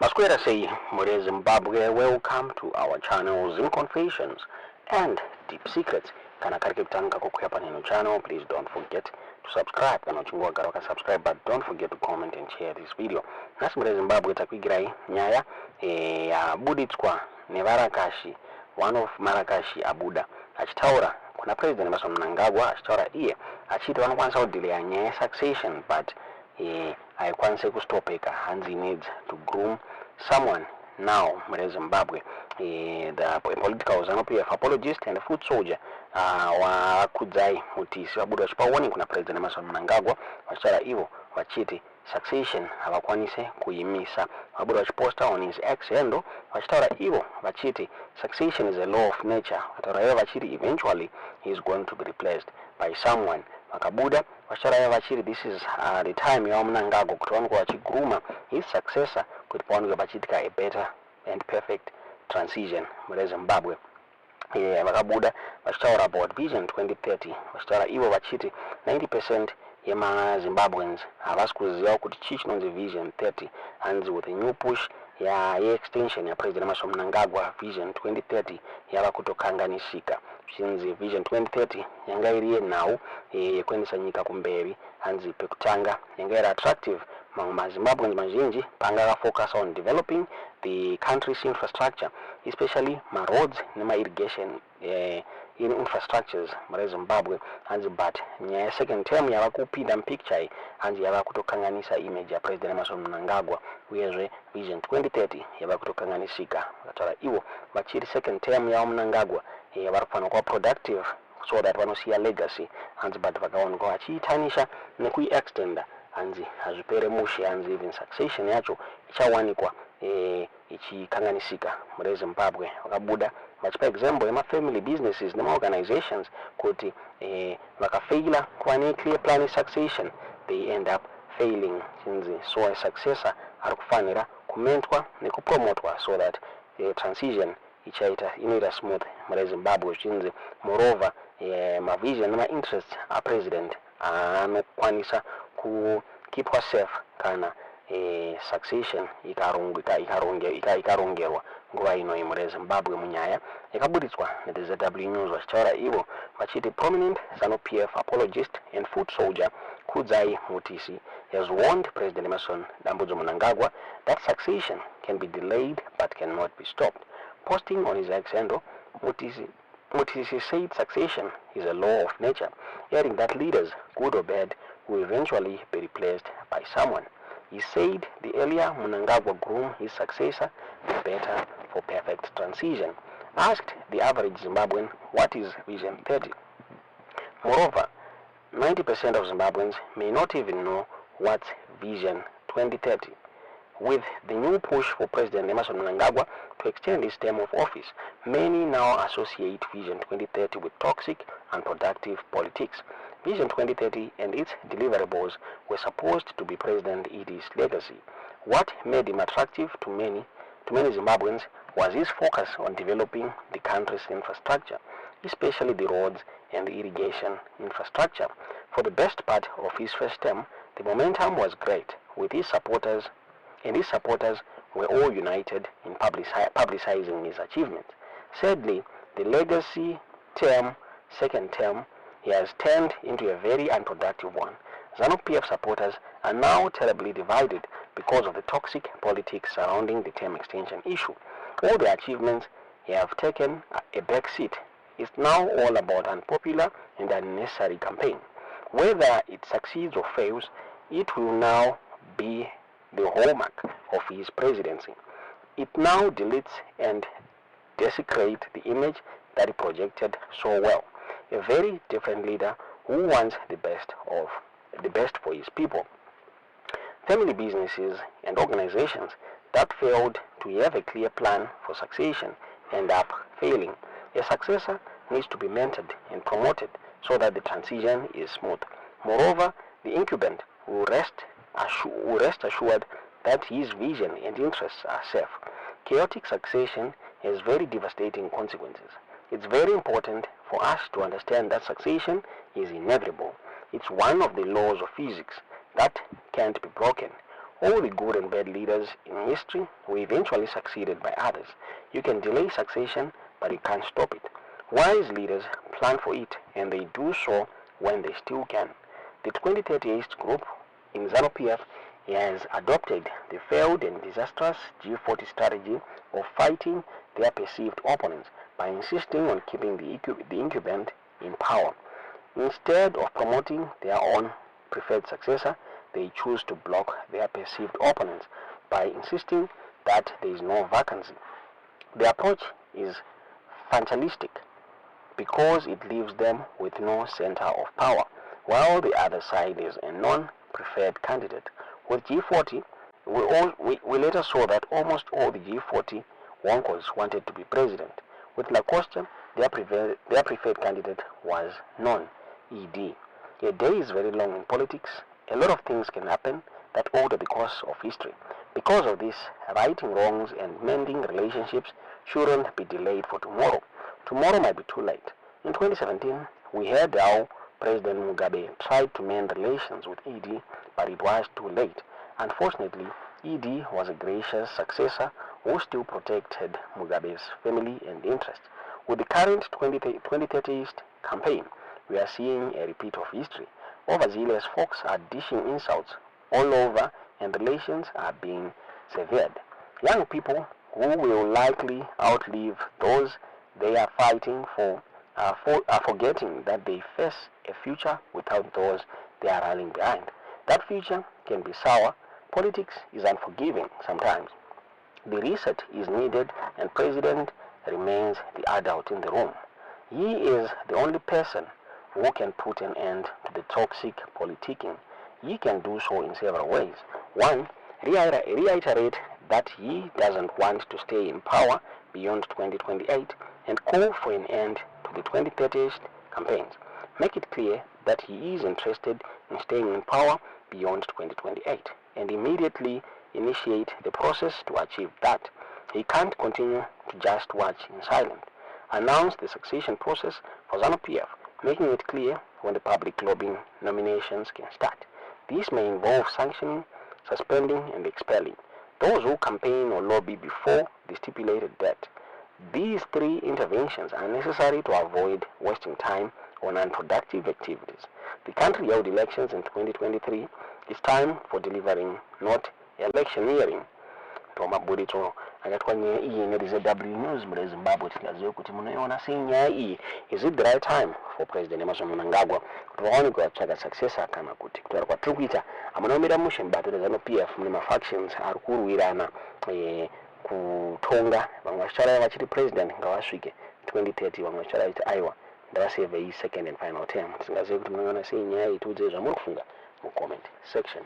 Masquerade say, Mure Zimbabwe, welcome to our channel Zim Confessions and Deep Secrets. Kana karikiptanga kukuya nino channel, please don't forget to subscribe. Kana uchungua garoka subscribe, but don't forget to comment and share this video. Nasi Mure Zimbabwe takwigirai nyaya ya buditswa ne Marakashi, one of Marakashi abuda. Achitaura, kuna President Emerson Mnangagwa, achitaura iye, achiti vanokwanisa kudelay nyaya succession, but aikwanise kustopeka. Hanzi needs to groom someone now in Zimbabwe. The political ZANU-PF apologist and foot soldier wakudzai mutisi wabuda wachipa warning kuna President Emerson Mnangagwa vachitaura ivo vachiti succession havakwanise kuimisa. Wabuda vachiposta on his ex handle vachitaura ivo vachiti succession is a law of nature. Vataura ivo vachiti eventually he is going to be replaced by someone. Vakabuda vachitaura ivo vachiti this is the time yaMnangagwa kuti vanenge vachigrooma his successor kuti pavanenge vachiitika a better and perfect transition mune Zimbabwe. Vakabuda vachitaura about vision 2030 vachitaura ivo vachiti 90% yemaZimbabweans havasi kuziva kuti chii chinonzi vision 30. Hanzi with a new push extension ya President Emerson Mnangagwa vision 2030 yava kutokanganisika. Zvinzi vision 2030 yanga iri yenhau yekuendesa nyika kumberi. Hanzi pekutanga yanga iri attractive. MaZimbabweans mazhinji panga vakafocus on developing the country's infrastructure, especially roads nema-irrigation infrastructures mune Zimbabwe. Hanzi but nyaya second term yava kupinda mpicture hanzi yava kutokanganisa image ya President Emerson Mnangagwa uyezve vision 2030 yava kutokanganisika. Vakataura ivo vachiri second term yaMnangagwa vari kufanira kuva productive so that vanosiya legacy. Hanzi but vakaonekwa vachiitanisha nekuiextenda hanzi hazvipere mushe. Hanzi even succession yacho ichawanikwa ichikanganisika mune Zimbabwe. Vakabuda vachipa example yema-family businesses nema-organizations kuti vakafeila kuva ne-clear plan succession they end up failing. Chinzi so a successor ari kufanira kumentwa nekupromotwa so that transition inoita smooth mune Zimbabwe. Chinzi moreover mavision nema-interests apresident anokwanisa kukipwa safe kana succession ikarongerwa nguva ino mune Zimbabwe. Munyaya yakabuditswa neTheZW News vachitaura ivo vachiti prominent ZANU-PF apologist and foot soldier Kudzai Mutisi has warned President Emerson Mnangagwa that succession can be delayed but cannot be stopped. Posting on his ex handle, Mutisi said succession is a law of nature, adding that leaders, good or bad, will eventually be replaced by someone. He said the earlier Mnangagwa groomed his successor, the better for perfect transition. Asked the average Zimbabwean what is Vision 30. Moreover, 90% of Zimbabweans may not even know what's Vision 2030. With the new push for President Emerson Mnangagwa to extend his term of office, many now associate Vision 2030 with toxic, unproductive politics. Vision 2030 and its deliverables were supposed to be President Idi's legacy. What made him attractive to many Zimbabweans was his focus on developing the country's infrastructure, especially the roads and the irrigation infrastructure. For the best part of his first term, the momentum was great, with his supporters were all united in publicizing his achievements. Sadly, the legacy term, second term, he has turned into a very unproductive one. ZANU-PF supporters are now terribly divided because of the toxic politics surrounding the term extension issue. All the achievements have taken a back seat. It's now all about unpopular and unnecessary campaign. Whether it succeeds or fails, it will now be the hallmark of his presidency. It now deletes and desecrates the image that he projected so well. A very different leader who wants the best for his people. Family businesses and organizations that failed to have a clear plan for succession end up failing. A successor needs to be mentored and promoted so that the transition is smooth. Moreover, the incumbent will rest assured that his vision and interests are safe. Chaotic succession has very devastating consequences. It's very important for us to understand that succession is inevitable. It's one of the laws of physics that can't be broken. All the good and bad leaders in history were eventually succeeded by others. You can delay succession, but you can't stop it. Wise leaders plan for it, and they do so when they still can. The 2030 group in ZANU-PF has adopted the failed and disastrous G40 strategy of fighting their perceived opponents by insisting on keeping the incumbent in power. Instead of promoting their own preferred successor, they choose to block their perceived opponents by insisting that there is no vacancy. The approach is fatalistic because it leaves them with no center of power, while the other side is a non-preferred candidate. With G40, we later saw that almost all the G40 wonkos wanted to be president. With Lacoste, their preferred candidate was non-ED. A day is very long in politics. A lot of things can happen that alter the course of history. Because of this, righting wrongs and mending relationships shouldn't be delayed for tomorrow. Tomorrow might be too late. In 2017, we heard how President Mugabe tried to mend relations with ED, but it was too late. Unfortunately, ED was a gracious successor who still protected Mugabe's family and interests. With the current 2030 campaign, we are seeing a repeat of history. Overzealous folks are dishing insults all over, and relations are being severed. Young people who will likely outlive those they are fighting for are forgetting that they face a future without those they are rallying behind. That future can be sour. Politics is unforgiving sometimes. The reset is needed, and President remains the adult in the room. He is the only person who can put an end to the toxic politicking. He can do so in several ways. One, reiterate that he doesn't want to stay in power beyond 2028 and call for an end to the 2030 campaigns. Make it clear that he is interested in staying in power beyond 2028 and immediately initiate the process to achieve that. He can't continue to just watch in silence. Announce the succession process for ZANU-PF, making it clear when the public lobbying nominations can start. This may involve sanctioning, suspending, and expelling those who campaign or lobby before the stipulated date. These three interventions are necessary to avoid wasting time on unproductive activities. The country held elections in 2023. It's time for delivering, not electioneering. Toma Burito akatwanya iyi ngati ZW News mu Zimbabwe tikaziwe kuti munoiona senya iyi. Is it the right time for President Emerson Mnangagwa kuti vaone kutsvaga successor kana kuti kutaura kwatiri kuita amunomira mushe mubatiro ZANU-PF mune mafactions ari kurwirana kutonga vamwe vachitaura vachiti president ngavasvike 2030 vamwe vachitaura kuti aiwa ndavasevhe iyi second and final term. Tisingazive kuti munoiona senya iyi tiudze zvamuri kufunga mu comment section.